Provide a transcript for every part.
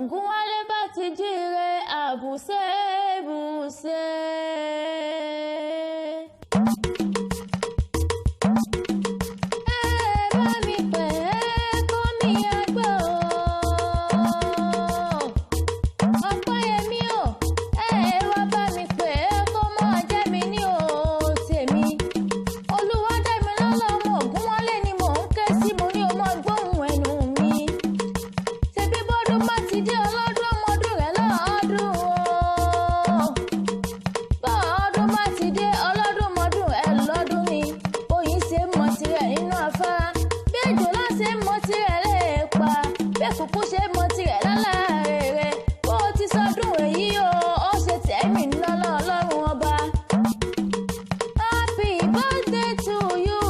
Ògúnwálé bá ti jíire àbùṣe. Kúkú ṣe mọ tirẹ̀ lálẹ́ rẹ̀ bó ti sọdún èyí o ó ṣe tẹ̀mí lọ́lọ́ ọlọ́run ọba. Happy birthday to you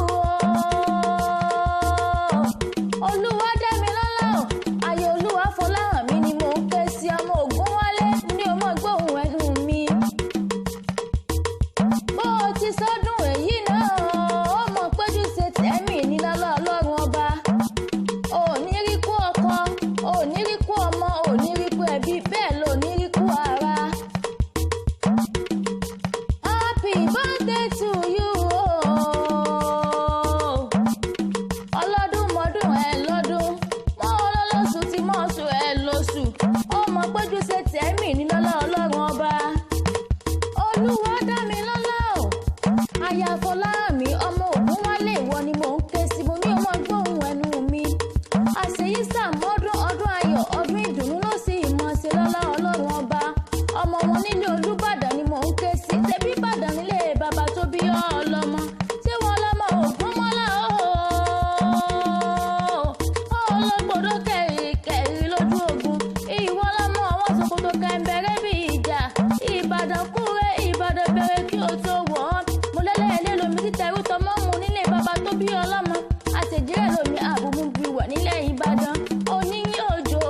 Olúwadámilọ́lá o ayé olúwa fọláhàn mi ni mò ń ké sí ọmọ Ògúnwálé ní ọmọ gbóhùn ẹnu mi. Bó ti sọdún èyí náà ó mọ̀ péjú ṣe tẹ̀mí ní lọ́lọ́ ọlọ́run ọba. Oníríkú ọkọ oníríkú ọmọ oníríkú ẹbí bẹ́ẹ̀ ló oníríkú ara. Happy birthday to you ọlọ́dúnmọ́dún ẹ lọ́dún mọ́ ọlọ́lọ́sù tí mọ́ oṣù ẹ lóṣù ọmọ péjú ṣe tẹ̀mí ní lọ́lá ọlọ́run ọba. Olúwadámilọ́lá o aya Fọláhànmí ọmọ Ògúnwálé ìwọ ni mò ń ké sí mo ní ọmọ gbóhùn ẹnu mi. Àṣeyí sàmọ́dún ọdún ayọ̀ ọdún ìdùnnú ló sì mọ̀ ṣe lọ́lá ọlọ́run ọba. Ọmọ wọn nílé Olúbàdàn ni mò ń ké sí tẹbí Ìbàdàn nílé bàbá tó bí ọlọ́mọ tí wọn lọ́mọ Ògúnmọ́lá ọlọ́gbọ̀dọ̀ kẹ̀rì lójú ogun ìwọ lọ́mọ àwọn ṣòkòtò kẹ̀ǹbẹ̀rẹ̀ bí ìjà Ìbàdàn kúrẹ́ Ìbàdàn bẹ̀rẹ̀ kí o tó wọ̀ ọ́ mo lẹ́lẹ́ẹ̀lẹ́ lomi títẹ̀rù tọmọ́ mu nílé bàbá tó bí ọlọ́mọ àtẹ̀jẹ́rẹ́ lomi àbùmù bí wà nílẹ̀ Ìbàdàn oníyìn òjò